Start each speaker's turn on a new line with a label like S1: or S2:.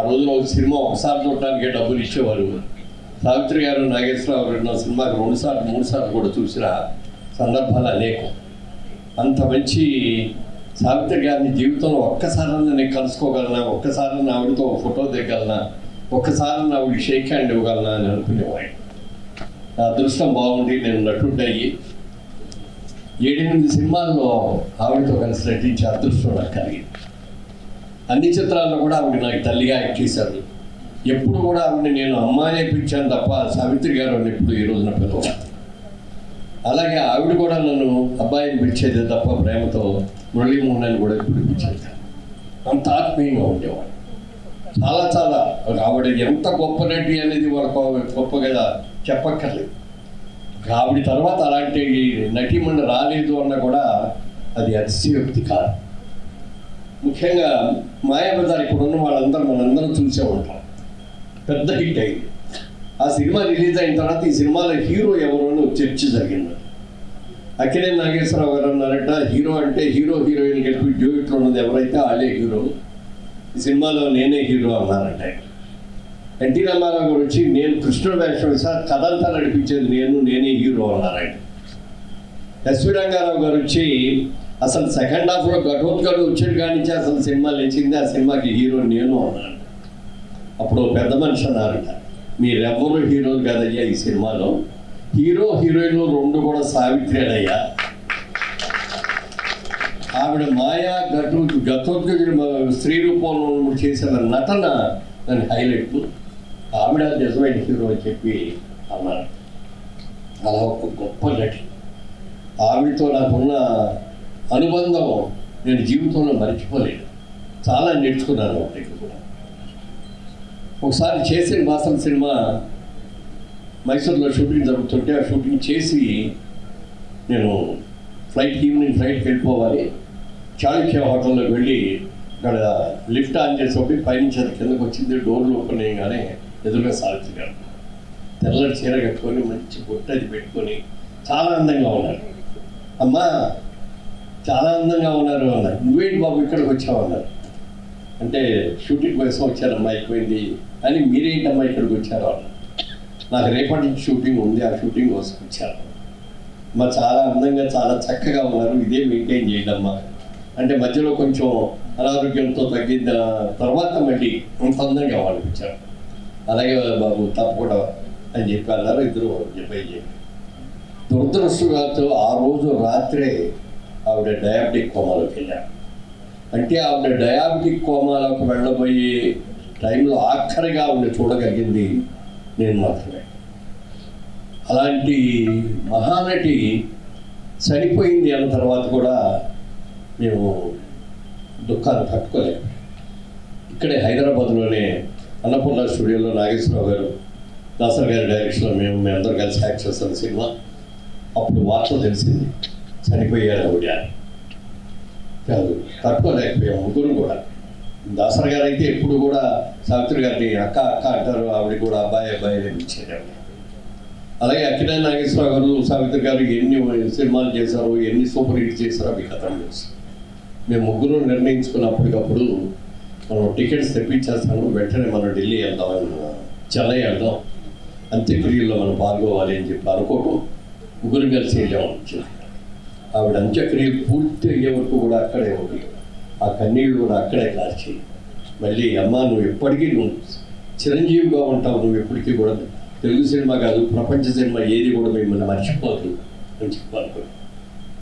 S1: రోజున ఒక సినిమా ఒకసారి చూడటానికే డబ్బులు ఇచ్చేవారు. సావిత్రి గారు, నాగేశ్వరరావు గారు నా సినిమాకి 2 సార్లు 3 సార్లు కూడా చూసిన సందర్భాలు అనేకం. అంత మంచి సావిత్రి గారిని జీవితంలో ఒక్కసారన్నా నేను కలుసుకోగలనా, ఒక్కసారన్నా ఆవిడతో ఫోటో దిగగలనా, ఒక్కసారన్నా ఆవిడ షేక్ హ్యాండ్ ఇవ్వగలనా అని అనుకునేవాడు. నా అదృష్టం బాగుండి నేను నటుడయ్యి 7-8 సినిమాల్లో ఆవిడతో కలిసి నటించే అదృష్టం నాకు కలిగింది. అన్ని చిత్రాల్లో కూడా ఆవిడ నాకు తల్లిగా యాక్ట్ చేశారు. ఎప్పుడు కూడా ఆవిడని నేను అమ్మానే పిలిచాను తప్ప సావిత్రి గారు అని ఎప్పుడు ఈ రోజున పిలవాలి. అలాగే ఆవిడ కూడా నన్ను అబ్బాయిని పిలిచేది తప్ప ప్రేమతో మురళీమోహన్ అని కూడా ఎప్పుడు పిలిచేది. అంత ఆత్మీయంగా ఉండేవాడు. చాలా చాలా ఆవిడ ఎంత గొప్ప నటి అనేది వాళ్ళకు గొప్పగా చెప్పక్కర్లేదు. ఆవిడ తర్వాత అలాంటి నటీమణి రాలేదు అన్న కూడా అది అతిశయోక్తి కాదు. ముఖ్యంగా మాయాబజార్ ఇక్కడ ఉన్న వాళ్ళందరూ మనందరం చూసే ఉంటాం. పెద్ద హిట్ అయింది. ఆ సినిమా రిలీజ్ అయిన తర్వాత ఈ సినిమాలో హీరో ఎవరు అని చర్చ జరిగింది. అక్కినేని నాగేశ్వరరావు గారు అన్నారట, హీరో అంటే హీరో హీరోయిన్ కలిపి డ్యూట్లో ఉన్నది ఎవరైతే వాళ్ళే హీరో, ఈ సినిమాలో నేనే హీరో అన్నారంట. ఎన్టీ రామారావు గారు వచ్చి నేను కృష్ణుడు వేషం సార్, కథ అంతా నడిపించేది నేనే హీరో అన్నారంట. ఎస్వి రంగారావు గారు వచ్చి అసలు సెకండ్ హాఫ్లో ఘటోత్కడు వచ్చాడు కానీ అసలు సినిమా లేచింది, ఆ సినిమాకి హీరో నేను అన్నాను. అప్పుడు పెద్ద మనిషి అన్నారట, మీరెవ్వరూ హీరోలు కాదయ్యా, ఈ సినిమాలో హీరో హీరోయిన్లు 2 కూడా సావిత్రేనయ్యా. ఆవిడ మాయా ఘటోత్కచుడు స్త్రీ రూపంలో చేసిన నటన దాని హైలైట్. ఆవిడ నిజమైన హీరో అని చెప్పి అన్నారు. అలా ఒక గొప్ప నటి. ఆవిడతో నాకున్న అనుబంధం నేను జీవితంలో మర్చిపోలేను. చాలా నేర్చుకున్నాను వాటికి కూడా. ఒకసారి చేసిన వాసన సినిమా మైసూర్లో షూటింగ్ జరుగుతుంటే ఆ షూటింగ్ చేసి నేను ఈవినింగ్ ఫ్లైట్కి వెళ్ళిపోవాలి. చాళుక్య హోటల్లోకి వెళ్ళి అక్కడ లిఫ్ట్ ఆన్ చేసి పైనుంచి అది కిందకు వచ్చింది. డోర్లు ఓపెన్ అయ్యగానే ఎదురుగా సావిత్రి గారు తెల్లటి చీర కట్టుకొని మంచి బొట్టు అది పెట్టుకొని చాలా అందంగా ఉన్నారు. అమ్మా చాలా అందంగా ఉన్నారు అన్నారు. నువ్వేంటి బాబు ఇక్కడికి వచ్చావు అన్నారు. అంటే షూటింగ్ కోసం వచ్చారమ్మా, అయిపోయింది అని. మీరేంటమ్మా ఇక్కడికి వచ్చారు అన్నారు. నాకు రేపటి నుంచి షూటింగ్ ఉంది, ఆ షూటింగ్ కోసం వచ్చారు. అమ్మా చాలా అందంగా చాలా చక్కగా ఉన్నారు, ఇదే మెయింటైన్ చేయడమ్మా అంటే మధ్యలో కొంచెం అనారోగ్యంతో తగ్గిన తర్వాత మళ్ళీ అంత అందంగా వాళ్ళు వచ్చారు. అలాగే బాబు తప్పకుండా అని చెప్పి అన్నారు. ఇద్దరు చెప్పి దురదృష్టవశాత్తు ఆ రోజు రాత్రే ఆవిడ డయాబెటిక్ కోమాలోకి వెళ్ళారు. అంటే ఆవిడ డయాబెటిక్ కోమాలోకి వెళ్ళబోయే టైంలో ఆఖరిగా ఆవిడ చూడగలిగింది నేను మాత్రమే. అలాంటి మహానటి చనిపోయింది అన్న తర్వాత కూడా మేము దుఃఖాన్ని తట్టుకోలేము. ఇక్కడే హైదరాబాద్లోనే అన్నపూర్ణ స్టూడియోలో నాగేశ్వరరావు గారు, దాసర్ గారి డైరెక్షన్లో మేము అందరూ కలిసి యాక్ట్ చేస్తున్న సినిమా. అప్పుడు వార్త తెలిసింది చనిపోయారు ఆవిడ. కాదు తట్టుకోలేకపోయాం ముగ్గురు కూడా. దాసర్ గారు అయితే ఎప్పుడు కూడా సావిత్రి గారిని అక్క అక్క అంటారు, ఆవిడ కూడా అబ్బాయి అబ్బాయి ఇచ్చారు. అలాగే అక్కినేని నాగేశ్వరరావు గారు, సావిత్రి గారు ఎన్ని సినిమాలు చేశారు, ఎన్ని సూపర్ హిట్ చేశారో మీకు అర్థం చేస్తాం. మేము ముగ్గురు నిర్ణయించుకున్నప్పటికప్పుడు మనం టికెట్స్ తెప్పించేస్తాను, వెంటనే మనం ఢిల్లీ వెళ్దాం, చెన్నై వెళ్దాం, అంత్యక్రియల్లో మనం పాల్గొవాలి అని చెప్పి అనుకోవటం ముగ్గురు కలిసి వెళ్ళాము. ఆవిడ అంత్యక్రియలు పూర్తి అయ్యే వరకు కూడా అక్కడే ఉంది. ఆ కన్నీళ్ళు కూడా అక్కడే కాల్చి మళ్ళీ అమ్మ నువ్వు ఎప్పటికీ నువ్వు చిరంజీవిగా ఉంటావు, నువ్వు ఎప్పటికీ కూడా తెలుగు సినిమా కాదు ప్రపంచ సినిమా ఏది కూడా మిమ్మల్ని మర్చిపోదు అని చెప్పాలి.